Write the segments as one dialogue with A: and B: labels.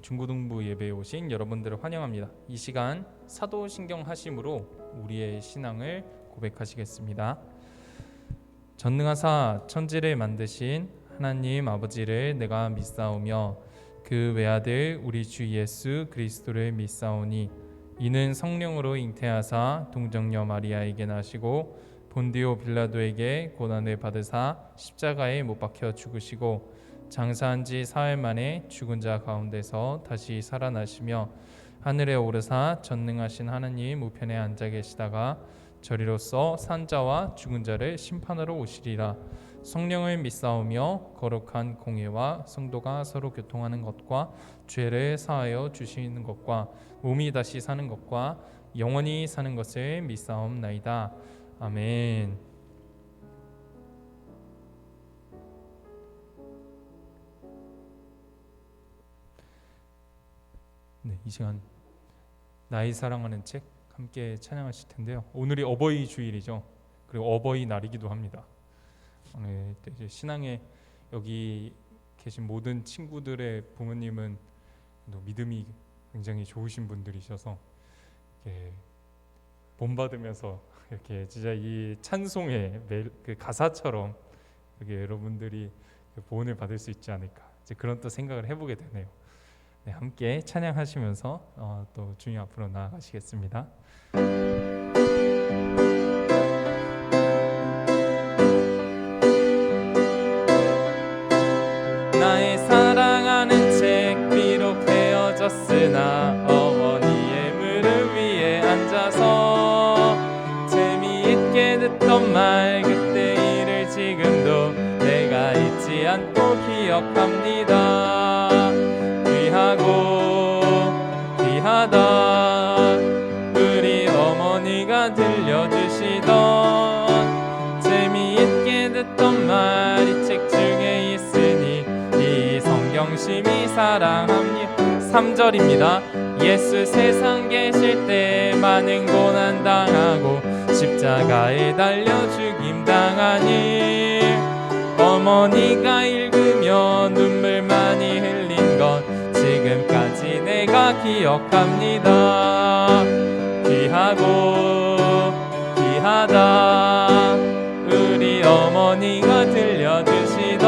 A: 중고등부 예배에 오신 여러분들을 환영합니다. 이 시간 사도신경 하심으로 우리의 신앙을 고백하시겠습니다. 전능하사 천지를 만드신 하나님 아버지를 내가 믿사오며 그 외아들 우리 주 예수 그리스도를 믿사오니 이는 성령으로 잉태하사 동정녀 마리아에게 나시고 본디오 빌라도에게 고난을 받으사 십자가에 못 박혀 죽으시고 장사한 지 사흘 만에 죽은 자 가운데서 다시 살아나시며 하늘에 오르사 전능하신 하나님 우편에 앉아 계시다가 저리로서 산 자와 죽은 자를 심판하러 오시리라. 성령을 믿사오며 거룩한 공예와 성도가 서로 교통하는 것과 죄를 사하여 주시는 것과 몸이 다시 사는 것과 영원히 사는 것을 믿사옵나이다. 아멘. 이 시간 나의 사랑하는 책 함께 찬양하실 텐데요. 오늘이 어버이 주일이죠. 그리고 어버이 날이기도 합니다. 오늘 이제 신앙에 여기 계신 모든 친구들의 부모님은 믿음이 굉장히 좋으신 분들이셔서 이렇게 본받으면서 이렇게 진짜 이 찬송의 그 가사처럼 이렇게 여러분들이 보온을 받을 수 있지 않을까 이제 그런 또 생각을 해보게 되네요. 함께 찬양하시면서 또 주님 앞으로 나아가시겠습니다. 나의 사랑하는 책 비록 헤어졌으나 어머니의 무릎 위에 앉아서 재미있게 듣던 말 그때 일을 지금도 내가 잊지 않고 기억합니다. 귀하다 우리 어머니가 들려주시던 재미있게 듣던 말 이 책 중에 있으니 이 성경 심히 사랑합니다. 3절입니다. 예수 세상 계실 때 많은 고난 당하고 십자가에 달려 죽임 당하니 어머니가 읽으며 눈물 많이 흘린 것 지금까지 내가 기억합니다. 귀하다 우리 어머니가 들려주시던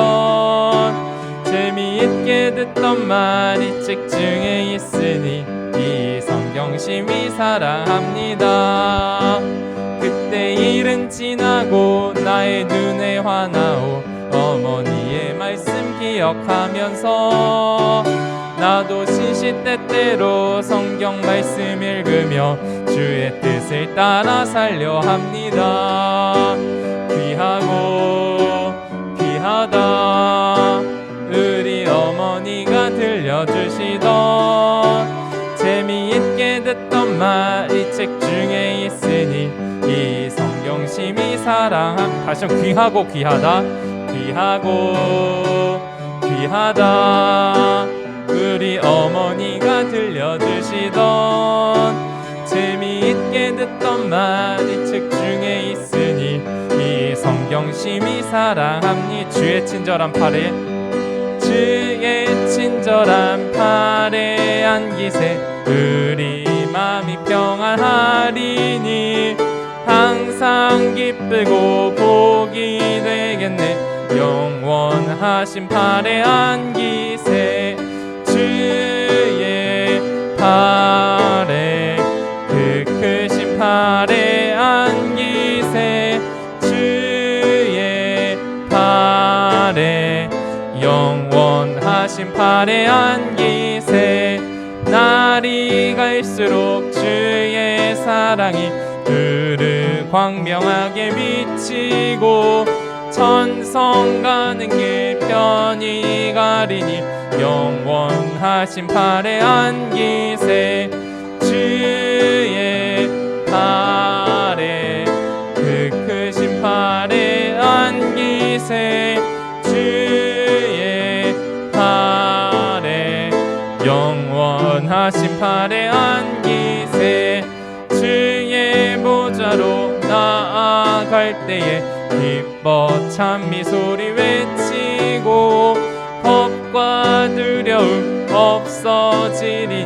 A: 재미있게 듣던 말 이 책 중에 있으니 이 성경 심히 사랑합니다. 그때 일은 지나고 나의 눈에 화나오 어머니의 말씀 기억하면서 나도 시시때때로 성경 말씀 읽으며 주의 뜻을 따라 살려 합니다. 귀하다 우리 어머니가 들려주시던 재미있게 듣던 말 이 책 중에 있으니 이 성경 심히 사랑함. 다시 한번 귀하다 우리 어머니가 들려주시던 재미있게 듣던 말 이 책 중에 있으니 이 성경 심히 사랑합니다. 주의 친절한 팔에 안기세 우리 마음이 평안하리니 항상 기쁘고 복이 되겠네. 영원하신 팔에 안기세 주의 팔에 그 크신 팔에 안기세 주의 팔에 영원하신 팔에 안기세 날이 갈수록 주의 사랑이 두루 광명하게 비치고 천성 가는 길 편히 가리니 영원하신 팔에 안기세 주의 팔에 그 크신 팔에 안기세 주의 팔에 영원하신 팔에 안기세 주의 보좌로 나아갈 때에 기뻐 찬미 소리 외치고 겁과 두려움 없어지리니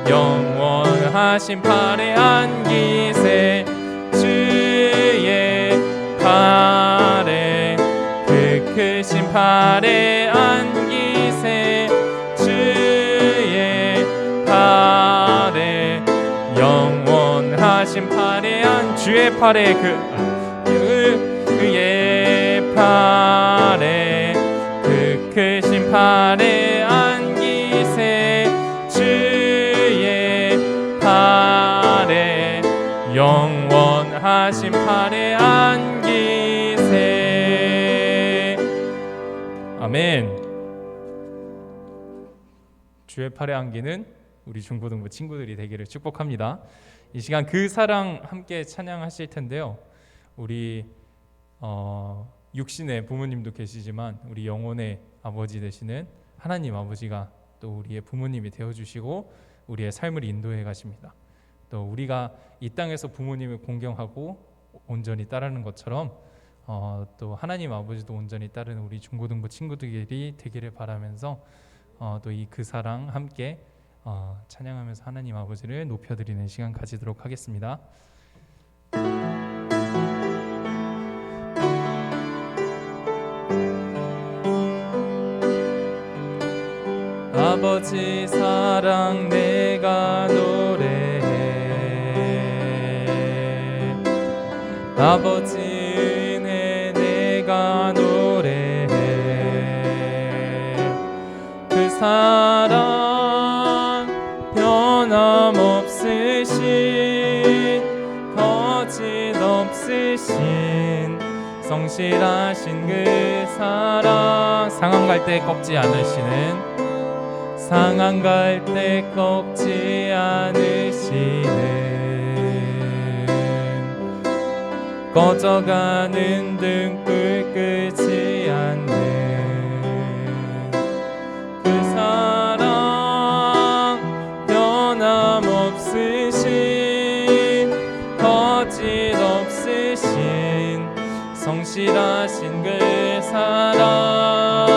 A: 영원하신 팔에 안기세 주의 팔에 그 크신 팔에 안기세 주의 팔에 영원하신 팔에 주의 팔에 그의 팔에 그 크신 팔에 안기세 주의 팔에 영원하신 팔에 안기세. 아멘. 주의 팔에 안기는 우리 중고등부 친구들이 되기를 축복합니다. 이 시간 그 사랑 함께 찬양하실 텐데요. 우리 육신의 부모님도 계시지만 우리 영혼의 아버지 되시는 하나님 아버지가 또 우리의 부모님이 되어주시고 우리의 삶을 인도해 가십니다. 또 우리가 이 땅에서 부모님을 공경하고 온전히 따르는 것처럼 또 하나님 아버지도 온전히 따르는 우리 중고등부 친구들이 되기를 바라면서 또 이 그 사랑 함께 찬양하면서 하나님 아버지를 높여드리는 시간 가지도록 하겠습니다. 아버지 사랑 내가 노래해 아버지 은혜 내가 노래해 그 사랑 변함없으신 거짓 없으신 성실하신 그 사랑 상한 갈 때 꺾지 않으시는 상한 갈 때 꺾지 않으시는 꺼져가는 등불 끄지 않는 그 사랑 변함없으신 거짓 없으신 성실하신 그 사랑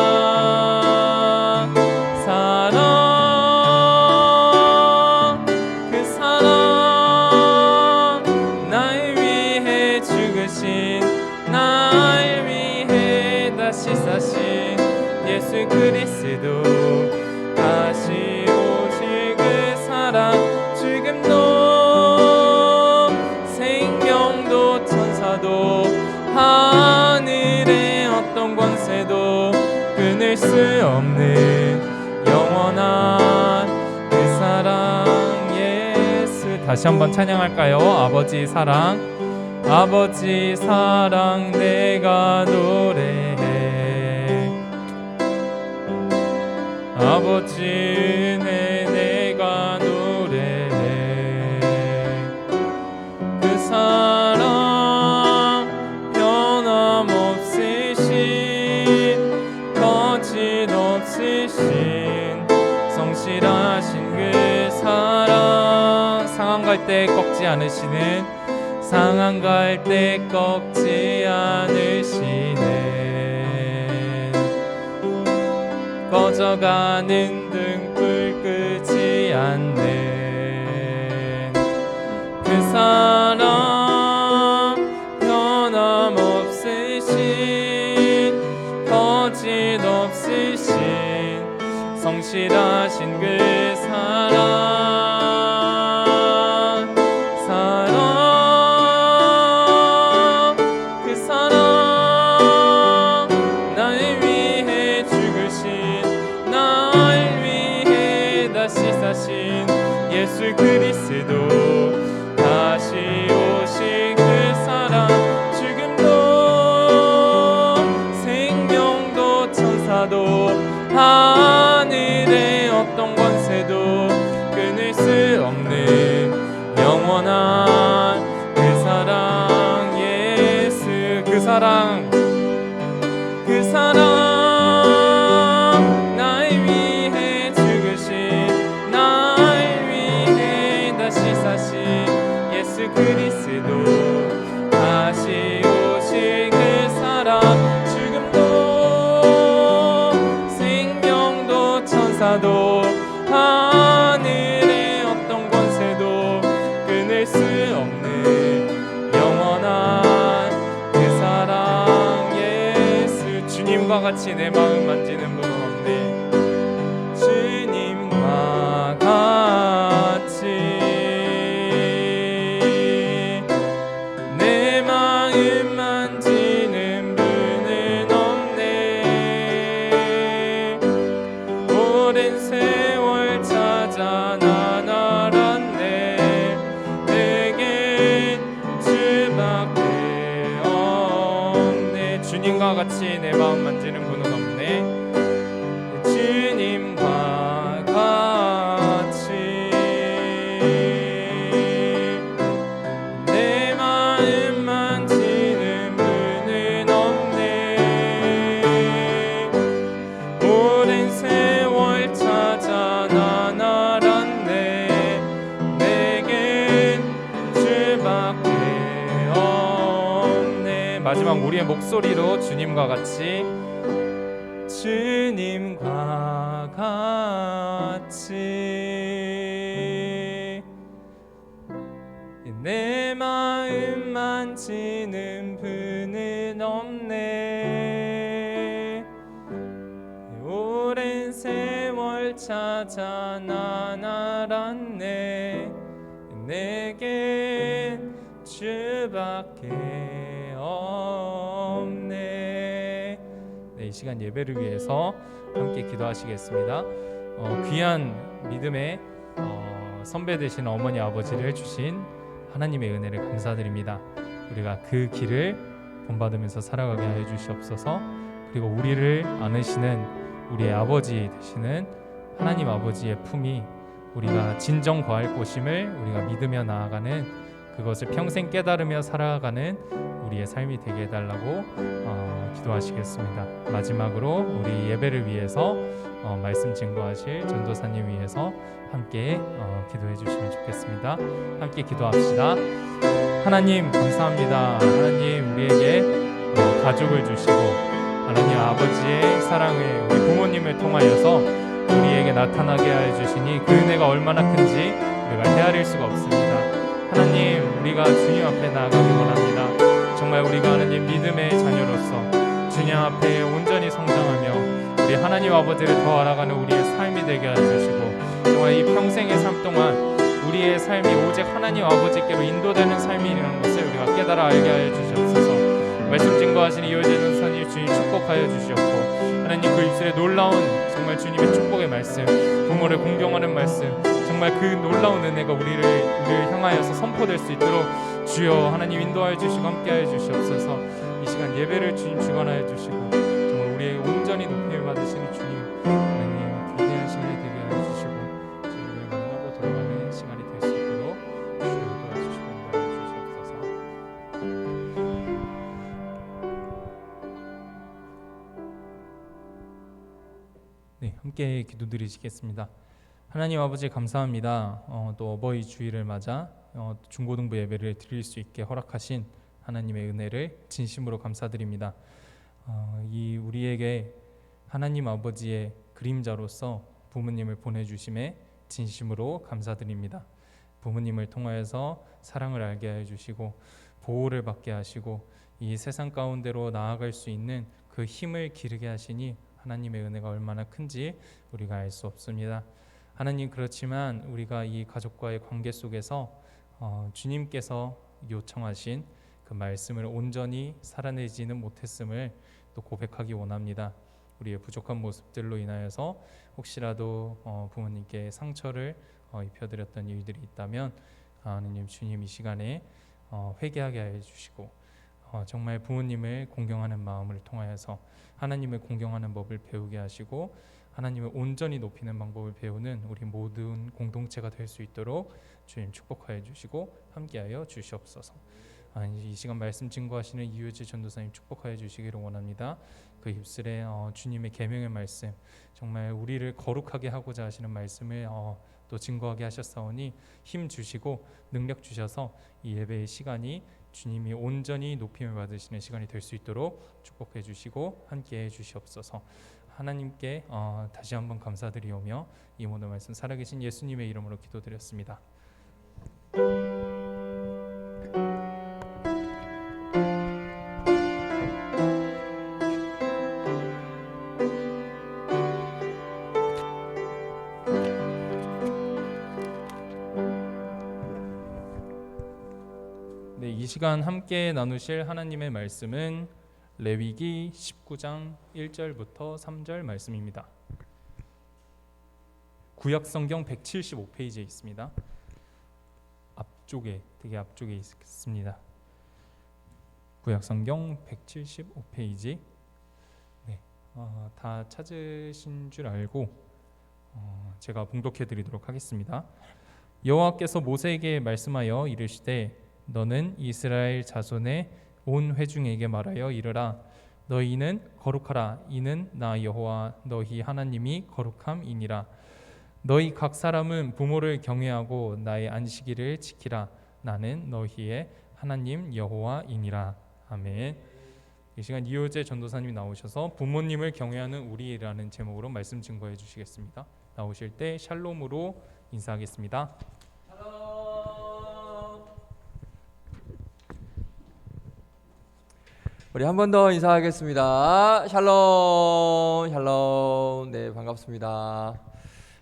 A: 예수 그리스도 다시 오실 그 사랑 지금도 생명도 천사도 하늘의 어떤 권세도 끊을 수 없는 영원한 그 사랑 예수. 다시 한번 찬양할까요? 아버지 사랑 내가 노래해 아버지 은혜 내가 노래해 그 사랑 변함없으신 거짓 없으신 성실하신 그 사랑 상한 갈 때 꺾지 않으시는 상한 갈 때 꺾지 않으시네 꺼져가는 등불 끄지 않는 그 사랑 변함없으신 거짓 없으신 성실하신 그 사랑 예수 그리스도 다시 오신 그 사랑 지금도 생명도 천사도 하늘의 어떤 권세도 끊을 수 없는 영원한 그 사랑 예수 그 사랑 나를 위해 죽으신 나를 위해 다시 사신 같이 내 마음 만지는 분은 없네. 주님과 같이 내 마음 만지는 분은 없네. 오랜 세월 찾아 난 알았네. 내겐 주밖에 없네. 주님과 같이 내 마음 만지는 분은 없네. 주님과 같이 내 마음 만지는 분은 없네. 오랜 세월 찾아 난 알았네. 내겐 주밖에 없네. 마지막 우리의 목소리로 주님과 같이 주님과 같이 내 마음 만지는 분은 없네. 오랜 세월 찾아 난 알았네. 내겐 주밖에 없네. 이 시간 예배를 위해서 함께 기도하시겠습니다. 귀한 믿음의 선배 되신 어머니 아버지를 주신 하나님의 은혜를 감사드립니다. 우리가 그 길을 본받으면서 살아가게 하여 주시옵소서. 그리고 우리를 안으시는 우리의 아버지 되시는 하나님 아버지의 품이 우리가 진정 거할 곳임을 우리가 믿으며 나아가는 그것을 평생 깨달으며 살아가는 우리의 삶이 되게 해달라고 기도하시겠습니다. 마지막으로 우리 예배를 위해서 말씀 증거하실 전도사님 위해서 함께 기도해 주시면 좋겠습니다. 함께 기도합시다. 하나님 감사합니다. 하나님 우리에게 가족을 주시고 하나님 아버지의 사랑을 우리 부모님을 통하여서 우리에게 나타나게 하여 주시니 그 은혜가 얼마나 큰지 우리가 헤아릴 수가 없습니다. 하나님 우리가 주님 앞에 나아가기 원합니다. 정말 우리가 하나님 믿음의 자녀로서 주님 앞에 온전히 성장하며 우리 하나님 아버지를 더 알아가는 우리의 삶이 되게 해주시고 정말 이 평생의 삶 동안 우리의 삶이 오직 하나님 아버지께로 인도되는 삶이라는 것을 우리가 깨달아 알게 하여 주시옵소서. 말씀 증거하시는 이호재 전사님 주님 축복하여 주시옵고 하나님 그 입술에 놀라운 정말 주님의 축복의 말씀, 부모를 공경하는 말씀, 정말 그 놀라운 은혜가 우리를 향하여서 선포될 수 있도록 주여 하나님 인도하여 주시고 함께하여 주시옵소서. 이 시간 예배를 주님 주관하여 주시고 정말 우리의 온전히 높임을 받으시는 주님 하나님 귀대한 시간이 되게 하여 주시고 주님을 만나고 돌아가는 시간이 될 수 있도록 주여 도와주시고 인도하여 주시옵소서. 네, 함께 기도드리시겠습니다. 하나님 아버지 감사합니다. 또 어버이 주일을 맞아 중고등부 예배를 드릴 수 있게 허락하신 하나님의 은혜를 진심으로 감사드립니다. 이 우리에게 하나님 아버지의 그림자로서 부모님을 보내주심에 진심으로 감사드립니다. 부모님을 통하여서 사랑을 알게 하여 주시고 보호를 받게 하시고 이 세상 가운데로 나아갈 수 있는 그 힘을 기르게 하시니 하나님의 은혜가 얼마나 큰지 우리가 알 수 없습니다. 하나님 그렇지만 우리가 이 가족과의 관계 속에서 주님께서 요청하신 그 말씀을 온전히 살아내지는 못했음을 또 고백하기 원합니다. 우리의 부족한 모습들로 인하여서 혹시라도 부모님께 상처를 입혀드렸던 일들이 있다면 하나님 주님 이 시간에 회개하게 하여 주시고 정말 부모님을 공경하는 마음을 통하여서 하나님을 공경하는 법을 배우게 하시고 하나님을 온전히 높이는 방법을 배우는 우리 모든 공동체가 될 수 있도록 주님 축복하여 주시고 함께하여 주시옵소서. 이 시간 말씀 증거하시는 이효재 전도사님 축복하여 주시기를 원합니다. 그 입술에 주님의 계명의 말씀 정말 우리를 거룩하게 하고자 하시는 말씀을 또 증거하게 하셨사오니 힘 주시고 능력 주셔서 이 예배의 시간이 주님이 온전히 높임을 받으시는 시간이 될 수 있도록 축복해 주시고 함께해 주시옵소서. 하나님께 다시 한번 감사드리오며 이 모든 말씀 살아계신 예수님의 이름으로 기도드렸습니다. 네, 이 시간 함께 나누실 하나님의 말씀은 레위기 19장 1절부터 3절 말씀입니다. 구약 성경 175페이지에 있습니다. 되게 앞쪽에 있습니다. 구약 성경 175페이지. 네, 다 찾으신 줄 알고 제가 봉독해 드리도록 하겠습니다. 여호와께서 모세에게 말씀하여 이르시되 너는 이스라엘 자손의 온 회중에게 말하여 이르라. 너희는 거룩하라. 이는 나 여호와 너희 하나님이 거룩함이니라. 너희 각 사람은 부모를 경외하고 나의 안식일을 지키라. 나는 너희의 하나님 여호와이니라. 아멘. 이 시간 이효재 전도사님이 나오셔서 부모님을 경외하는 우리라는 제목으로 말씀 증거해 주시겠습니다. 나오실 때 샬롬으로 인사하겠습니다.
B: 우리 한 번 더 인사하겠습니다. 샬롬, 샬롬. 네, 반갑습니다.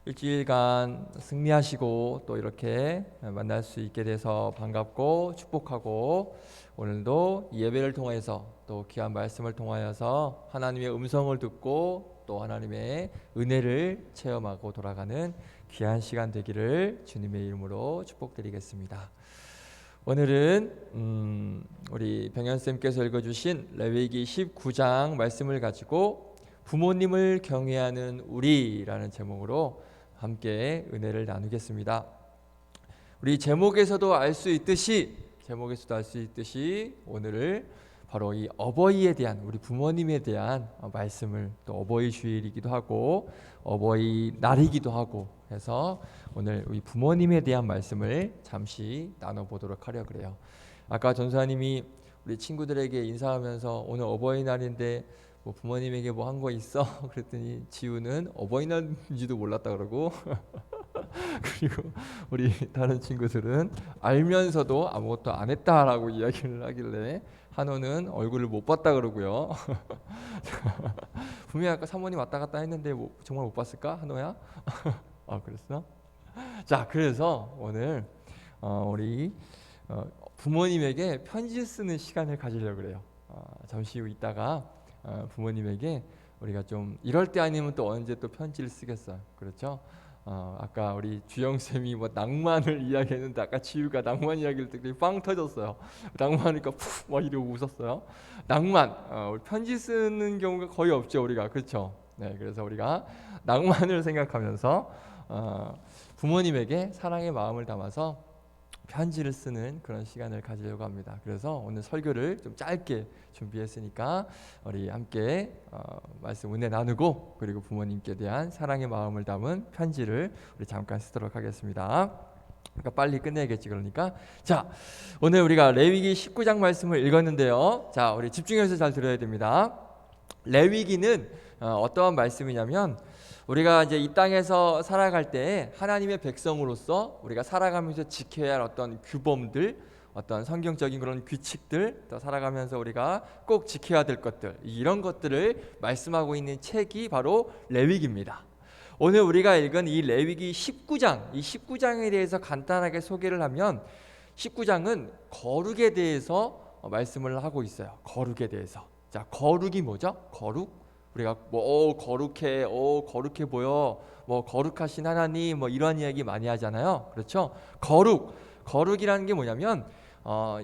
B: 일주일간 승리하시고 또 이렇게 만날 수 있게 돼서 반갑고 축복하고, 오늘도 예배를 통해서 또 귀한 말씀을 통하여서 하나님의 음성을 듣고 또 하나님의 은혜를 체험하고 돌아가는 귀한 시간 되기를 주님의 이름으로 축복드리겠습니다. 오늘은 우리 병현쌤께서 읽어주신 레위기 19장 말씀을 가지고 부모님을 경외하는 우리라는 제목으로 함께 은혜를 나누겠습니다. 우리 제목에서도 알 수 있듯이 오늘을 바로 이 어버이에 대한, 우리 부모님에 대한 말씀을, 또 어버이 주일이기도 하고 어버이날이기도 하고 해서 오늘 우리 부모님에 대한 말씀을 잠시 나눠보도록 하려 그래요. 아까 전사님이 우리 친구들에게 인사하면서 오늘 어버이날인데 뭐 부모님에게 뭐 한 거 있어? 그랬더니 지우는 어버이날인지도 몰랐다 그러고 그리고 우리 다른 친구들은 알면서도 아무것도 안 했다라고 이야기를 하길래 한호는 얼굴을 못 봤다 그러고요. 분명히 아까 사모님 왔다 갔다 했는데 뭐 정말 못 봤을까? 한호야? 그랬어? 자, 그래서 오늘 우리 부모님에게 편지 쓰는 시간을 가지려고 그래요. 잠시 후 있다가 부모님에게 우리가 좀 이럴 때 아니면 또 언제 또 편지를 쓰겠어요. 그렇죠? 아까 우리 주영쌤이 뭐 낭만을 이야기했는데 아까 지우가 낭만 이야기를 듣고 빵 터졌어요. 낭만이니까 푹 막 이러고 웃었어요. 낭만, 우리 편지 쓰는 경우가 거의 없죠, 우리가. 그렇죠? 네, 그래서 우리가 낭만을 생각하면서 부모님에게 사랑의 마음을 담아서 편지를 쓰는 그런 시간을 가지려고 합니다. 그래서 오늘 설교를 좀 짧게 준비했으니까 우리 함께 말씀 은혜 나누고, 그리고 부모님께 대한 사랑의 마음을 담은 편지를 우리 잠깐 쓰도록 하겠습니다. 그러니까 빨리 끝내야겠지. 그러니까 자, 오늘 우리가 레위기 19장 말씀을 읽었는데요. 자, 우리 집중해서 잘 들어야 됩니다. 레위기는 어떠한 말씀이냐면, 우리가 이제 이 땅에서 살아갈 때 하나님의 백성으로서 우리가 살아가면서 지켜야 할 어떤 규범들, 어떤 성경적인 그런 규칙들, 또 살아가면서 우리가 꼭 지켜야 될 것들, 이런 것들을 말씀하고 있는 책이 바로 레위기입니다. 오늘 우리가 읽은 이 레위기 19장, 이 19장에 대해서 간단하게 소개를 하면, 19장은 거룩에 대해서 말씀을 하고 있어요. 거룩에 대해서. 자, 거룩이 뭐죠? 거룩? 우리가 뭐 거룩해, 거룩해 보여, 뭐 거룩하신 하나님, 뭐 이런 이야기 많이 하잖아요. 그렇죠? 거룩이라는 게 뭐냐면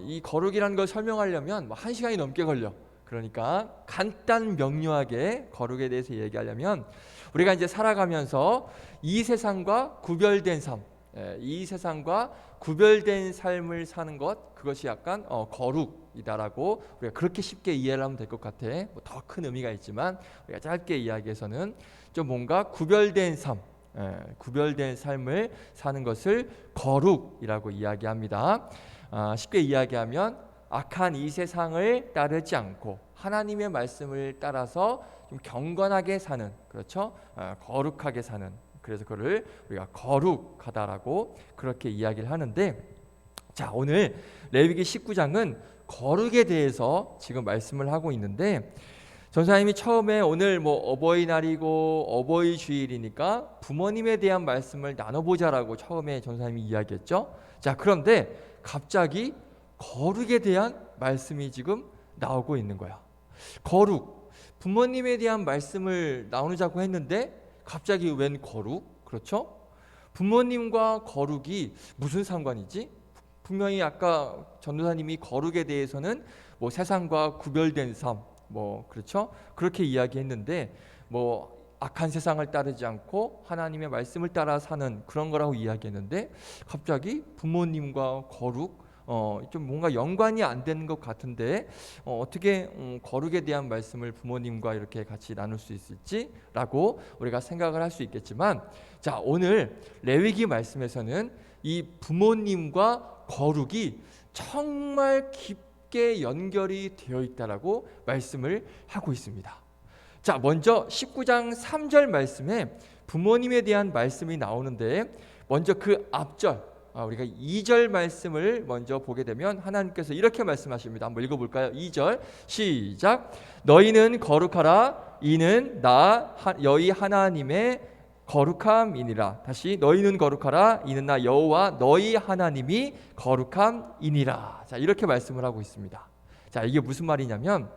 B: 이 거룩이라는 걸 설명하려면 뭐 1시간이 넘게 걸려. 그러니까 간단 명료하게 거룩에 대해서 얘기하려면, 우리가 이제 살아가면서 이 세상과 구별된 삶, 이 세상과 구별된 삶을 사는 것, 그것이 약간 거룩이다라고 우리가 그렇게 쉽게 이해를 하면 될 것 같아. 뭐 더 큰 의미가 있지만 우리가 짧게 이야기해서는 좀 뭔가 구별된 삶, 구별된 삶을 사는 것을 거룩이라고 이야기합니다. 쉽게 이야기하면 악한 이 세상을 따르지 않고 하나님의 말씀을 따라서 좀 경건하게 사는, 그렇죠? 거룩하게 사는, 그래서 그를 우리가 거룩하다라고 그렇게 이야기를 하는데, 자, 오늘 레위기 19장은 거룩에 대해서 지금 말씀을 하고 있는데, 전사님이 처음에 오늘 뭐 어버이날이고 어버이 주일이니까 부모님에 대한 말씀을 나눠보자라고 처음에 전사님이 이야기했죠. 자, 그런데 갑자기 거룩에 대한 말씀이 지금 나오고 있는 거야. 거룩, 부모님에 대한 말씀을 나누자고 했는데 갑자기 웬 거룩? 그렇죠? 부모님과 거룩이 무슨 상관이지? 분명히 아까 전도사님이 거룩에 대해서는 뭐 세상과 구별된 삶, 뭐 그렇죠? 그렇게 이야기했는데 뭐 악한 세상을 따르지 않고 하나님의 말씀을 따라 사는 그런 거라고 이야기했는데 갑자기 부모님과 거룩, 좀 뭔가 연관이 안 되는 것 같은데 어떻게 거룩에 대한 말씀을 부모님과 이렇게 같이 나눌 수 있을지라고 우리가 생각을 할 수 있겠지만, 자, 오늘 레위기 말씀에서는 이 부모님과 거룩이 정말 깊게 연결이 되어 있다라고 말씀을 하고 있습니다. 자, 먼저 19장 3절 말씀에 부모님에 대한 말씀이 나오는데 먼저 그 앞절, 우리가 2절 말씀을 먼저 보게 되면 하나님께서 이렇게 말씀하십니다. 한번 읽어볼까요? 2절 시작. 너희는 거룩하라. 이는 나 너희 하나님의 거룩함이니라. 다시, 너희는 거룩하라. 이는 나 여호와 너희 하나님이 거룩함이니라. 자, 이렇게 말씀을 하고 있습니다. 자, 이게 무슨 말이냐면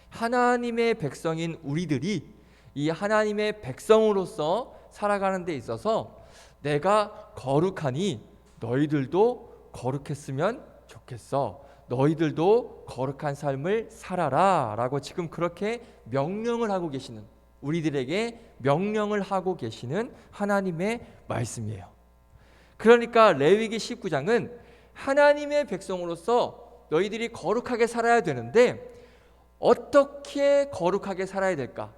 B: 하나님의 백성인 우리들이 이 하나님의 백성으로서 살아가는 데 있어서 내가 거룩하니 너희들도 거룩했으면 좋겠어. 너희들도 거룩한 삶을 살아라 라고 지금 그렇게 명령을 하고 계시는, 우리들에게 명령을 하고 계시는 하나님의 말씀이에요. 그러니까 레위기 19장은 하나님의 백성으로서 너희들이 거룩하게 살아야 되는데 어떻게 거룩하게 살아야 될까?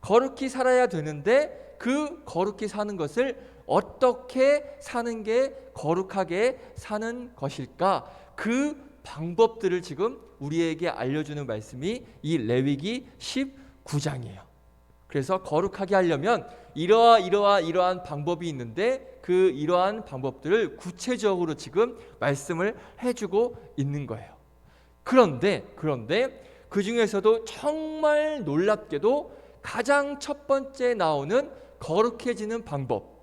B: 거룩히 살아야 되는데 그 거룩히 사는 것을 어떻게 사는 게 거룩하게 사는 것일까? 그 방법들을 지금 우리에게 알려주는 말씀이 이 레위기 19장이에요. 그래서 거룩하게 하려면 이러한 방법이 있는데 그 이러한 방법들을 구체적으로 지금 말씀을 해주고 있는 거예요. 그런데 그 중에서도 정말 놀랍게도 가장 첫 번째 나오는 거룩해지는 방법,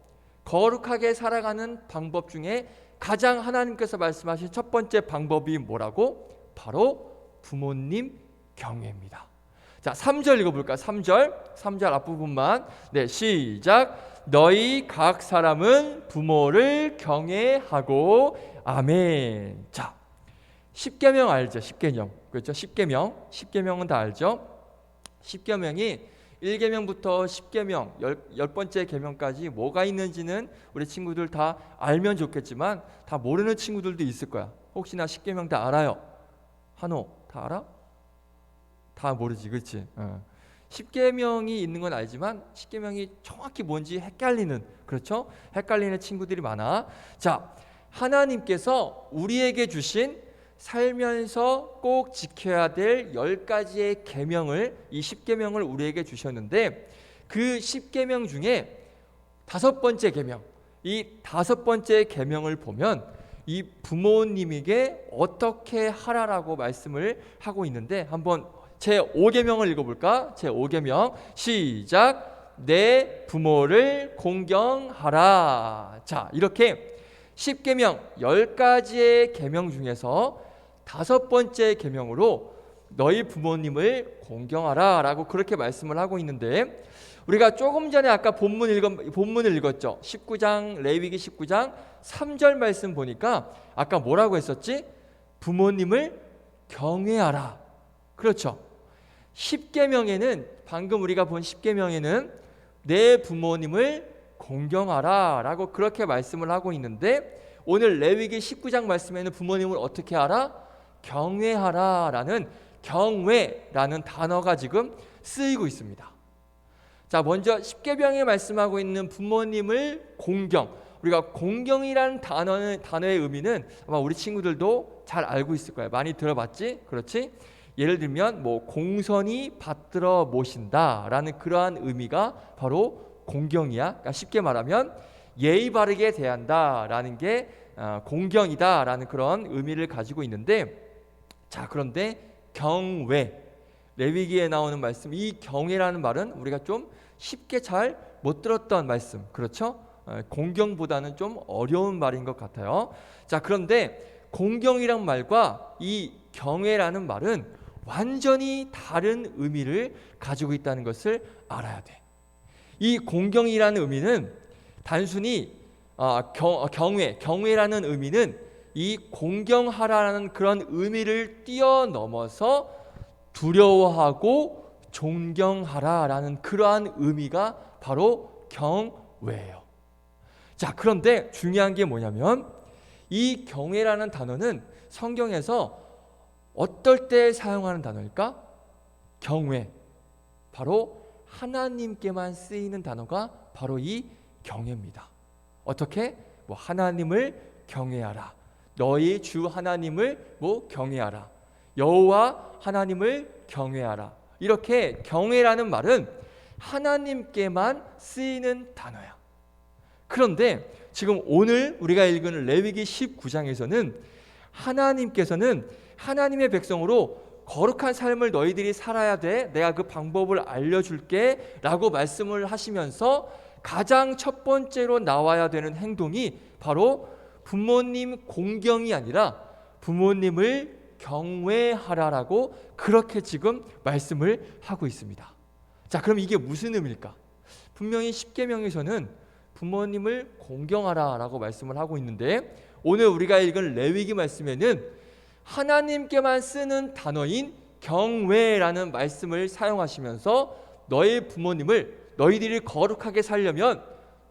B: 거룩하게 살아가는 방법 중에 가장 하나님께서 말씀하신 첫 번째 방법이 뭐라고? 바로 부모님 경외입니다. 자, 3절 읽어볼까요? 3절 앞부분만. 네, 시작. 너희 각 사람은 부모를 경외하고. 아멘. 자, 십계명 알죠? 십계명. 그렇죠? 십계명은 다 알죠? 십계명이 1계명부터 10계명, 10번째 계명까지 뭐가 있는지는 우리 친구들 다 알면 좋겠지만 다 모르는 친구들도 있을 거야. 혹시나 10계명 다 알아요? 한호 다 알아? 다 모르지, 그렇지? 10계명이 있는 건 알지만 10계명이 정확히 뭔지 헷갈리는, 그렇죠? 헷갈리는 친구들이 많아. 자, 하나님께서 우리에게 주신 살면서 꼭 지켜야 될 10가지의 계명을, 이 10계명을 우리에게 주셨는데 그 10계명 중에 5번째 계명, 이 5번째 계명을 보면 이 부모님에게 어떻게 하라라고 말씀을 하고 있는데 한번 제5계명을 읽어볼까? 제5계명 시작. 내 부모를 공경하라. 자, 이렇게 10계명 10가지의 계명 중에서 5번째 계명으로 너희 부모님을 공경하라 라고 그렇게 말씀을 하고 있는데 우리가 조금 전에 아까 본문을 읽었죠. 19장 레위기 19장 3절 말씀 보니까 아까 뭐라고 했었지? 부모님을 경외하라. 그렇죠. 10계명에는 방금 우리가 본 10계명에는 내 부모님을 공경하라 라고 그렇게 말씀을 하고 있는데 오늘 레위기 19장 말씀에는 부모님을 어떻게 하라? 경외하라 라는 경외라는 단어가 지금 쓰이고 있습니다. 자, 먼저 10계명에 말씀하고 있는 부모님을 공경, 우리가 공경이라는 단어의 의미는 아마 우리 친구들도 잘 알고 있을 거예요. 많이 들어봤지? 그렇지? 예를 들면 뭐 공손히 받들어 모신다라는 그러한 의미가 바로 공경이야. 그러니까 쉽게 말하면 예의 바르게 대한다라는 게 공경이다라는 그런 의미를 가지고 있는데, 자, 그런데 경외, 레위기에 나오는 말씀, 이 경외라는 말은 우리가 좀 쉽게 잘 못 들었던 말씀, 그렇죠? 공경보다는 좀 어려운 말인 것 같아요. 자, 그런데 공경이란 말과 이 경외라는 말은 완전히 다른 의미를 가지고 있다는 것을 알아야 돼. 이 공경이라는 의미는 단순히 경외라는 의미는 이 공경하라는 그런 의미를 뛰어넘어서 두려워하고 존경하라라는 그러한 의미가 바로 경외예요. 자, 그런데 중요한 게 뭐냐면 이 경외라는 단어는 성경에서 어떨 때 사용하는 단어일까? 경외. 바로 하나님께만 쓰이는 단어가 바로 이 경외입니다. 어떻게? 하나님을 경외하라. 너희 주 하나님을 경외하라. 여호와 하나님을 경외하라. 이렇게 경외라는 말은 하나님께만 쓰이는 단어야. 그런데 지금 오늘 우리가 읽은 레위기 19장에서는 하나님께서는 하나님의 백성으로 거룩한 삶을 너희들이 살아야 돼. 내가 그 방법을 알려줄게 라고 말씀을 하시면서 가장 첫 번째로 나와야 되는 행동이 바로 부모님 공경이 아니라 부모님을 경외하라라고 그렇게 지금 말씀을 하고 있습니다. 자, 그럼 이게 무슨 의미일까? 분명히 십계명에서는 부모님을 공경하라라고 말씀을 하고 있는데 오늘 우리가 읽은 레위기 말씀에는 하나님께만 쓰는 단어인 경외라는 말씀을 사용하시면서 너희 부모님을 너희들이 거룩하게 살려면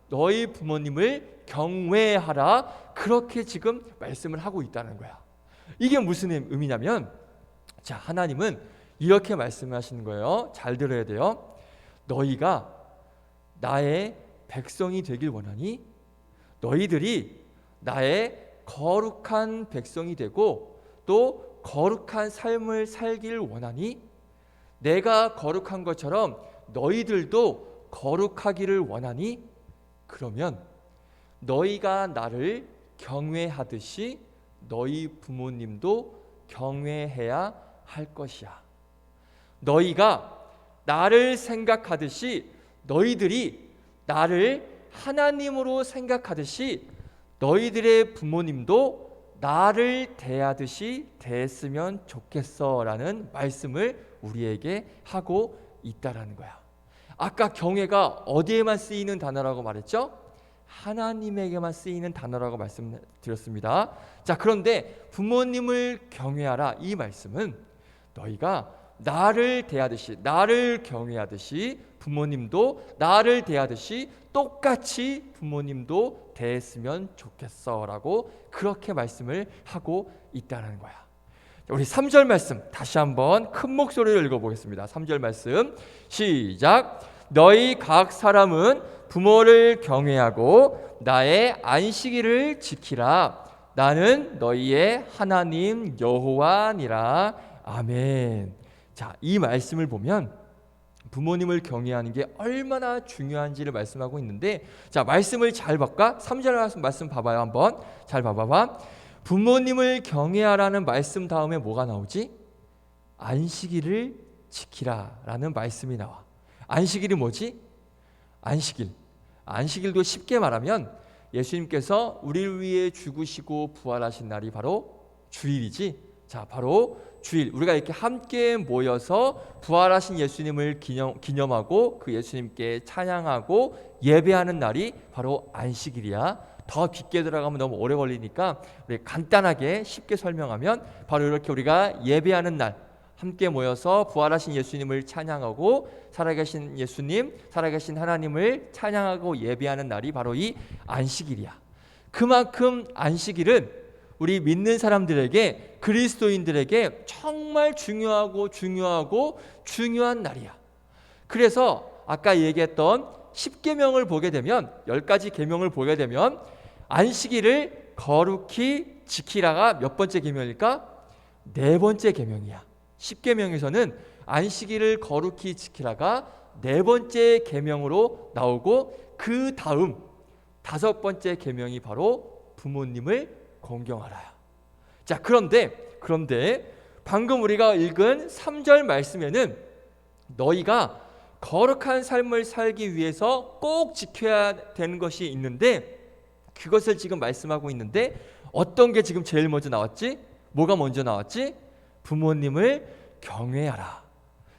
B: 너희 부모님을 경외하라 그렇게 지금 말씀을 하고 있다는 거야. 이게 무슨 의미냐면 자, 하나님은 이렇게 말씀하시는 거예요. 잘 들어야 돼요. 너희가 나의 백성이 되길 원하니 너희들이 나의 거룩한 백성이 되고 또 거룩한 삶을 살길 원하니 내가 거룩한 것처럼 너희들도 거룩하기를 원하니 그러면 너희가 나를 경외하듯이 너희 부모님도 경외해야 할 것이야. 너희가 나를 생각하듯이 너희들이 나를 하나님으로 생각하듯이 너희들의 부모님도 나를 대하듯이 대했으면 좋겠어 라는 말씀을 우리에게 하고 있다라는 거야. 아까 경외가 어디에만 쓰이는 단어라고 말했죠? 하나님에게만 쓰이는 단어라고 말씀드렸습니다. 자, 그런데 부모님을 경외하라 이 말씀은 너희가 나를 대하듯이 나를 경외하듯이 부모님도 나를 대하듯이 똑같이 부모님도 대했으면 좋겠어 라고 그렇게 말씀을 하고 있다는 거야. 우리 3절 말씀 다시 한번 큰 목소리로 읽어보겠습니다. 3절 말씀 시작. 너희 각 사람은 부모를 경외하고 나의 안식일을 지키라. 나는 너희의 하나님 여호와니라. 아멘. 자, 이 말씀을 보면 부모님을 경외하는 게 얼마나 중요한지를 말씀하고 있는데 자, 말씀을 잘 볼까? 3절 말씀 봐봐요. 한번 잘 봐봐. 부모님을 경외하라는 말씀 다음에 뭐가 나오지? 안식일을 지키라 라는 말씀이 나와. 안식일이 뭐지? 안식일도 쉽게 말하면 예수님께서 우리를 위해 죽으시고 부활하신 날이 바로 주일이지. 자, 바로 주일 우리가 이렇게 함께 모여서 부활하신 예수님을 기념하고 그 예수님께 찬양하고 예배하는 날이 바로 안식일이야. 더 깊게 들어가면 너무 오래 걸리니까 우리 간단하게 쉽게 설명하면 바로 이렇게 우리가 예배하는 날 함께 모여서 부활하신 예수님을 찬양하고 살아계신 예수님, 살아계신 하나님을 찬양하고 예배하는 날이 바로 이 안식일이야. 그만큼 안식일은 우리 믿는 사람들에게 그리스도인들에게 정말 중요한 날이야. 그래서 아까 얘기했던 10계명을 보게 되면 10가지 계명을 보게 되면 안식일을 거룩히 지키라가 몇 번째 계명일까? 4번째 계명이야. 10계명에서는 안식일을 거룩히 지키라가 4번째 계명으로 나오고 그 다음 5번째 계명이 바로 부모님을 공경하라야. 자, 그런데 방금 우리가 읽은 3절 말씀에는 너희가 거룩한 삶을 살기 위해서 꼭 지켜야 되는 것이 있는데 그것을 지금 말씀하고 있는데 어떤 게 지금 제일 먼저 나왔지? 뭐가 먼저 나왔지? 부모님을 경외하라.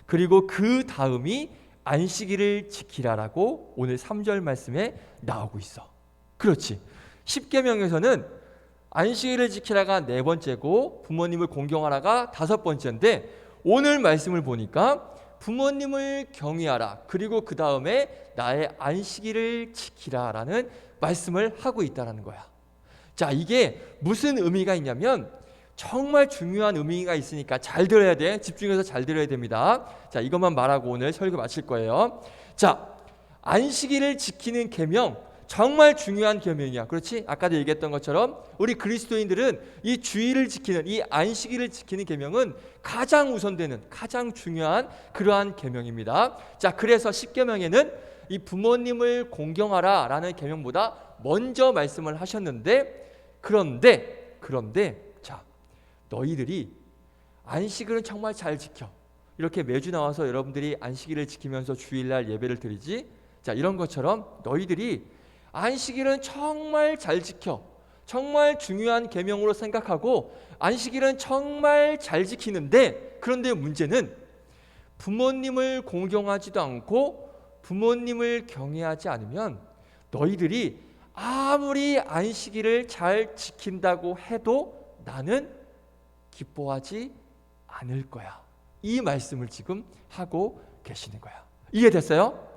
B: 그리고 그 다음이 안식일을 지키라라고 오늘 3절 말씀에 나오고 있어. 그렇지. 10계명에서는 안식일을 지키라가 4번째고 부모님을 공경하라가 5번째인데 오늘 말씀을 보니까 부모님을 경외하라. 그리고 그 다음에 나의 안식일을 지키라라는 말씀을 하고 있다는 거야. 자, 이게 무슨 의미가 있냐면 정말 중요한 의미가 있으니까 잘 들어야 돼. 집중해서 잘 들어야 됩니다. 자, 이것만 말하고 오늘 설교 마칠 거예요. 자, 안식일을 지키는 계명 정말 중요한 계명이야. 그렇지? 아까도 얘기했던 것처럼 우리 그리스도인들은 이 주일을 지키는 이 안식일을 지키는 계명은 가장 우선되는 가장 중요한 그러한 계명입니다. 자, 그래서 10계명에는 이 부모님을 공경하라라는 계명보다 먼저 말씀을 하셨는데 그런데 자, 너희들이 안식일은 정말 잘 지켜. 이렇게 매주 나와서 여러분들이 안식일을 지키면서 주일날 예배를 드리지. 자, 이런 것처럼 너희들이 안식일은 정말 잘 지켜. 정말 중요한 계명으로 생각하고 안식일은 정말 잘 지키는데 그런데 문제는 부모님을 공경하지도 않고 부모님을 경외하지 않으면 너희들이 아무리 안식일을 잘 지킨다고 해도 나는 기뻐하지 않을 거야. 이 말씀을 지금 하고 계시는 거야. 이해됐어요?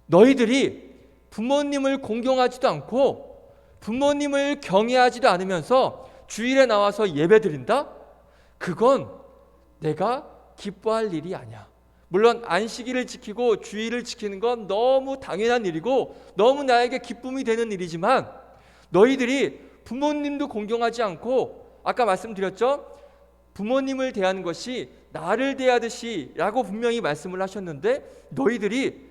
B: 너희들이 부모님을 공경하지도 않고 부모님을 경외하지도 않으면서 주일에 나와서 예배드린다? 그건 내가 기뻐할 일이 아니야. 물론 안식일을 지키고 주일을 지키는 건 너무 당연한 일이고 너무 나에게 기쁨이 되는 일이지만 너희들이 부모님도 공경하지 않고 아까 말씀드렸죠? 부모님을 대하는 것이 나를 대하듯이 라고 분명히 말씀을 하셨는데 너희들이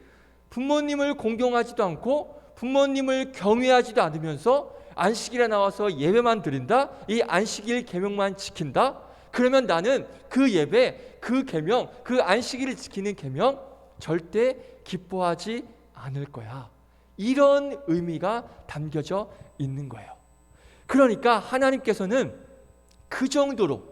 B: 부모님을 공경하지도 않고 부모님을 경외하지도 않으면서 안식일에 나와서 예배만 드린다? 이 안식일 계명만 지킨다? 그러면 나는 그 예배, 그 계명, 그 안식일을 지키는 계명 절대 기뻐하지 않을 거야. 이런 의미가 담겨져 있는 거예요. 그러니까 하나님께서는 그 정도로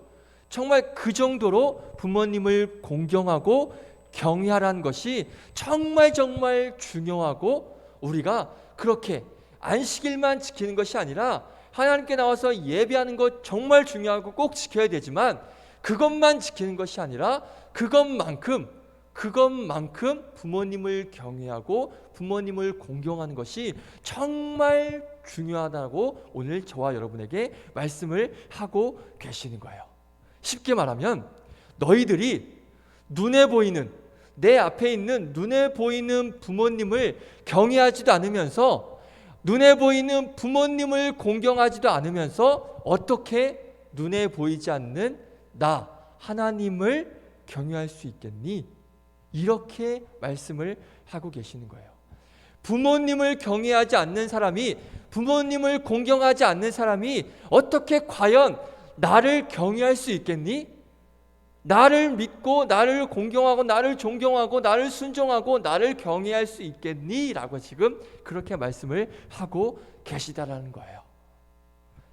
B: 정말 그 정도로 부모님을 공경하고 경외하라는 것이 정말 중요하고 우리가 그렇게 안식일만 지키는 것이 아니라 하나님께 나와서 예배하는 것 정말 중요하고 꼭 지켜야 되지만 그것만 지키는 것이 아니라 그것만큼 부모님을 경외하고 부모님을 공경하는 것이 정말 중요하다고 오늘 저와 여러분에게 말씀을 하고 계시는 거예요. 쉽게 말하면 너희들이 눈에 보이는 내 앞에 있는 눈에 보이는 부모님을 경외하지도 않으면서 눈에 보이는 부모님을 공경하지도 않으면서 어떻게 눈에 보이지 않는 나 하나님을 경외할 수 있겠니? 이렇게 말씀을 하고 계시는 거예요. 부모님을 경외하지 않는 사람이 부모님을 공경하지 않는 사람이 어떻게 과연 나를 경외할 수 있겠니? 나를 믿고 나를 공경하고 나를 존경하고 나를 순종하고 나를 경외할 수 있겠니? 라고 지금 그렇게 말씀을 하고 계시다라는 거예요.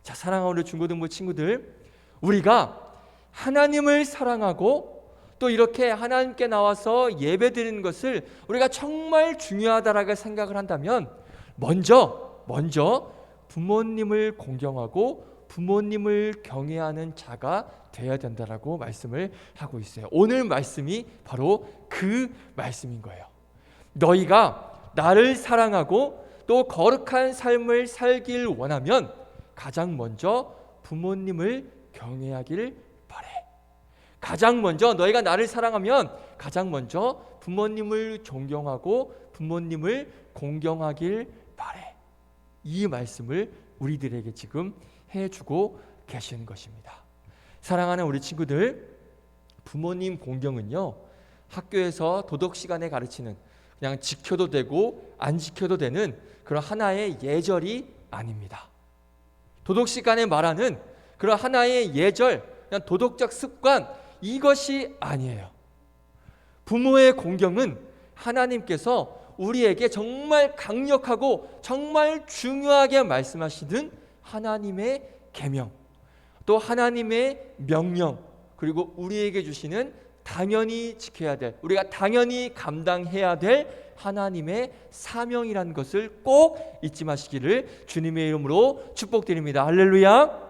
B: 자, 사랑하는 중고등부 친구들, 우리가 하나님을 사랑하고 또 이렇게 하나님께 나와서 예배드리는 것을 우리가 정말 중요하다라고 생각을 한다면 먼저 부모님을 공경하고 부모님을 경외하는 자가 되어야 된다라고 말씀을 하고 있어요. 오늘 말씀이 바로 그 말씀인 거예요. 너희가 나를 사랑하고 또 거룩한 삶을 살길 원하면 가장 먼저 부모님을 경외하길 바래. 가장 먼저 너희가 나를 사랑하면 가장 먼저 부모님을 존경하고 부모님을 공경하길 바래. 이 말씀을 우리들에게 지금 해주고 계시는 것입니다. 사랑하는 우리 친구들, 부모님 공경은요 학교에서 도덕 시간에 가르치는 그냥 지켜도 되고 안 지켜도 되는 그런 하나의 예절이 아닙니다. 도덕 시간에 말하는 그런 하나의 예절, 그냥 도덕적 습관, 이것이 아니에요. 부모의 공경은 하나님께서 우리에게 정말 강력하고 정말 중요하게 말씀하시는 하나님의 계명, 또 하나님의 명령, 그리고 우리에게 주시는 당연히 지켜야 될, 우리가 당연히 감당해야 될 하나님의 사명이라는 것을 꼭 잊지 마시기를 주님의 이름으로 축복드립니다. 할렐루야.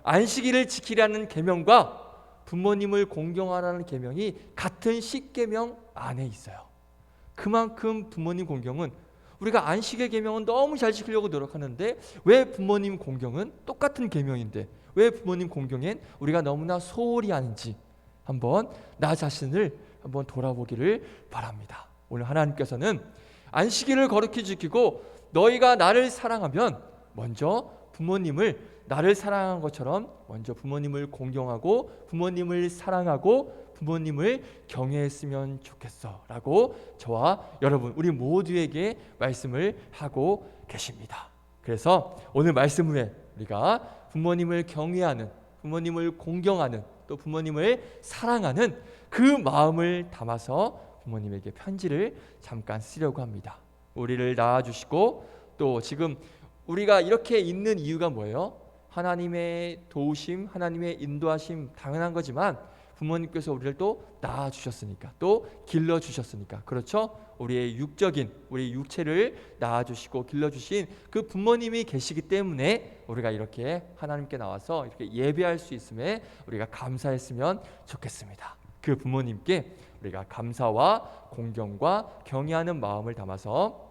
B: 안식일을 지키라는 계명과 부모님을 공경하라는 계명이 같은 십계명 안에 있어요. 그만큼 부모님 공경은, 우리가 안식의 계명은 너무 잘 지키려고 노력하는데 왜 부모님 공경은 똑같은 계명인데 왜 부모님 공경엔 우리가 너무나 소홀히 하는지 한번 나 자신을 한번 돌아보기를 바랍니다. 오늘 하나님께서는 안식일을 거룩히 지키고 너희가 나를 사랑하면 먼저 부모님을 나를 사랑한 것처럼 먼저 부모님을 공경하고 부모님을 사랑하고 부모님을 경외했으면 좋겠어 라고 저와 여러분 우리 모두에게 말씀을 하고 계십니다. 그래서 오늘 말씀 후에 우리가 부모님을 경외하는, 부모님을 공경하는, 또 부모님을 사랑하는 그 마음을 담아서 부모님에게 편지를 잠깐 쓰려고 합니다. 우리를 낳아주시고 또 지금 우리가 이렇게 있는 이유가 뭐예요? 하나님의 도우심, 하나님의 인도하심 당연한 거지만 부모님께서 우리를 또 낳아주셨으니까, 또 길러주셨으니까, 그렇죠? 우리의 육적인, 우리 육체를 낳아주시고 길러주신 그 부모님이 계시기 때문에 우리가 이렇게 하나님께 나와서 이렇게 예배할 수 있음에 우리가 감사했으면 좋겠습니다. 그 부모님께 우리가 감사와 공경과 경외하는 마음을 담아서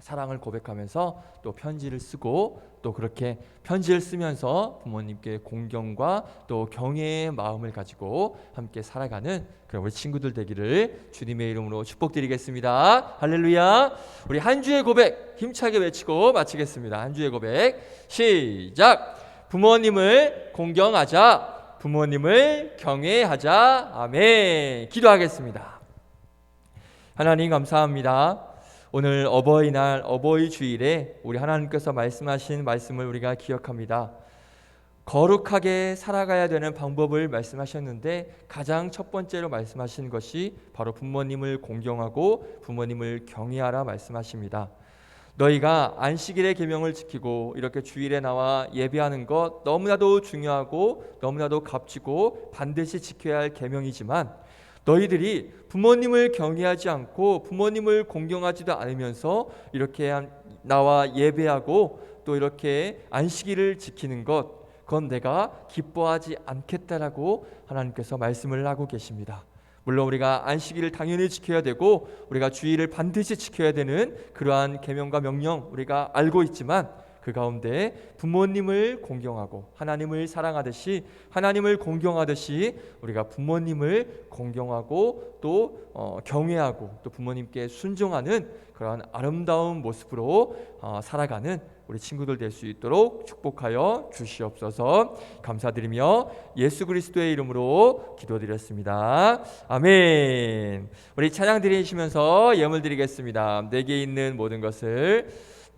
B: 사랑을 고백하면서 또 편지를 쓰고 또 그렇게 편지를 쓰면서 부모님께 공경과 또 경외의 마음을 가지고 함께 살아가는 그런 우리 친구들 되기를 주님의 이름으로 축복드리겠습니다. 할렐루야. 우리 한 주의 고백 힘차게 외치고 마치겠습니다. 한 주의 고백 시작. 부모님을 공경하자, 부모님을 경외하자. 아멘. 기도하겠습니다. 하나님 감사합니다. 오늘 어버이날, 어버이 주일에 우리 하나님께서 말씀하신 말씀을 우리가 기억합니다. 거룩하게 살아가야 되는 방법을 말씀하셨는데 가장 첫 번째로 말씀하신 것이 바로 부모님을 공경하고 부모님을 경외하라 말씀하십니다. 너희가 안식일의 계명을 지키고 이렇게 주일에 나와 예배하는 것 너무나도 중요하고 너무나도 값지고 반드시 지켜야 할 계명이지만 너희들이 부모님을 경외하지 않고 부모님을 공경하지도 않으면서 이렇게 나와 예배하고 또 이렇게 안식일을 지키는 것, 그건 내가 기뻐하지 않겠다라고 하나님께서 말씀을 하고 계십니다. 물론 우리가 안식일을 당연히 지켜야 되고 우리가 주일을 반드시 지켜야 되는 그러한 계명과 명령 우리가 알고 있지만 그 가운데 부모님을 공경하고 하나님을 사랑하듯이 하나님을 공경하듯이 우리가 부모님을 공경하고 또 경외하고 또 부모님께 순종하는 그러한 아름다운 모습으로 살아가는 우리 친구들 될 수 있도록 축복하여 주시옵소서. 감사드리며 예수 그리스도의 이름으로 기도드렸습니다. 아멘. 우리 찬양 드리시면서 예물 드리겠습니다. 내게 있는 모든 것을,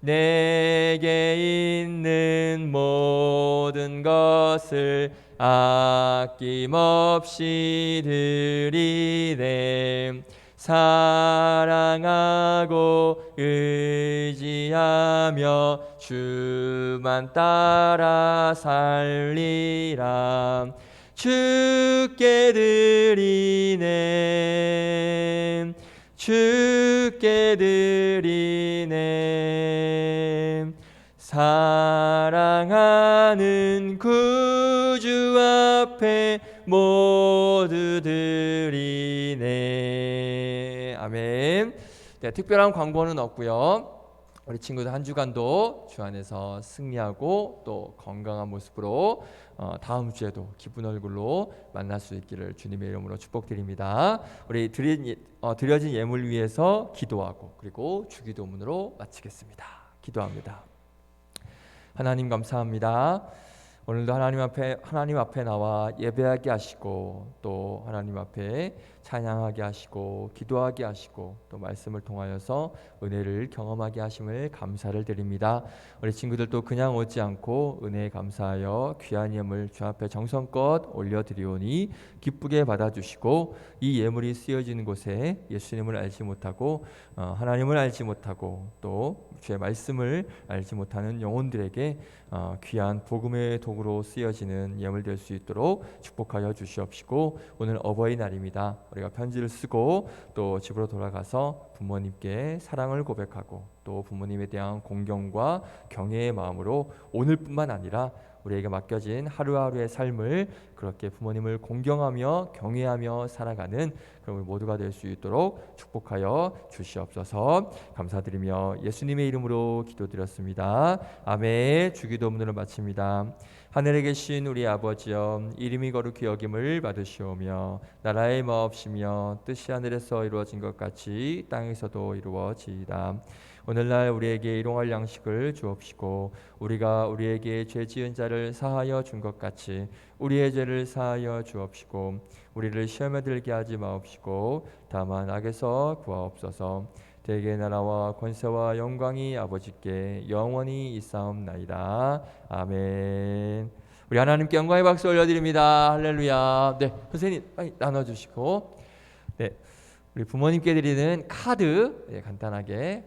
B: 내게 있는 모든 것을 아낌없이 드리네. 사랑하고 의지하며 주만 따라 살리라. 주께 드리네. 주께 드리네. 사랑하는 구주 앞에 모두 드리네. 아멘. 네, 특별한 광고는 없고요. 우리 친구들 한 주간도 주 안에서 승리하고 또 건강한 모습으로 다음 주에도 기쁜 얼굴로 만날 수 있기를 주님의 이름으로 축복드립니다. 우리 드려진 예물 위해서 기도하고 그리고 주기도문으로 마치겠습니다. 기도합니다. 하나님 감사합니다. 오늘도 하나님 앞에 나와 예배하게 하시고 또 하나님 앞에 찬양하게 하시고 기도하게 하시고 또 말씀을 통하여서 은혜를 경험하게 하심을 감사를 드립니다. 우리 친구들도 그냥 오지 않고 은혜에 감사하여 귀한 예물 주 앞에 정성껏 올려드리오니 기쁘게 받아주시고 이 예물이 쓰여지는 곳에 예수님을 알지 못하고 하나님을 알지 못하고 또 주의 말씀을 알지 못하는 영혼들에게 귀한 복음의 도구로 쓰여지는 예물 될 수 있도록 축복하여 주시옵시고, 오늘 어버이날입니다. 우리가 편지를 쓰고 또 집으로 돌아가서 부모님께 사랑을 고백하고 또 부모님에 대한 공경과 경외의 마음으로 오늘뿐만 아니라 우리에게 맡겨진 하루하루의 삶을 그렇게 부모님을 공경하며 경외하며 살아가는 그런 우리 모두가 될 수 있도록 축복하여 주시옵소서. 감사드리며 예수님의 이름으로 기도드렸습니다. 아멘. 주기도문으로 마칩니다. 하늘에 계신 우리 아버지여, 이름이 거룩히 여김을 받으시오며 나라의 마옵시며 뜻이 하늘에서 이루어진 것 같이 땅에서도 이루어지이다. 오늘날 우리에게 일용할 양식을 주옵시고 우리가 우리에게 죄 지은 자를 사하여 준 것 같이 우리의 죄를 사하여 주옵시고 우리를 시험에 들게 하지 마옵시고 다만 악에서 구하옵소서. 대개 나라와 권세와 영광이 아버지께 영원히 있사옵나이다. 아멘. 우리 하나님께 영광의 박수 올려드립니다. 할렐루야. 네, 선생님 빨리 나눠주시고, 네, 우리 부모님께 드리는 카드 간단하게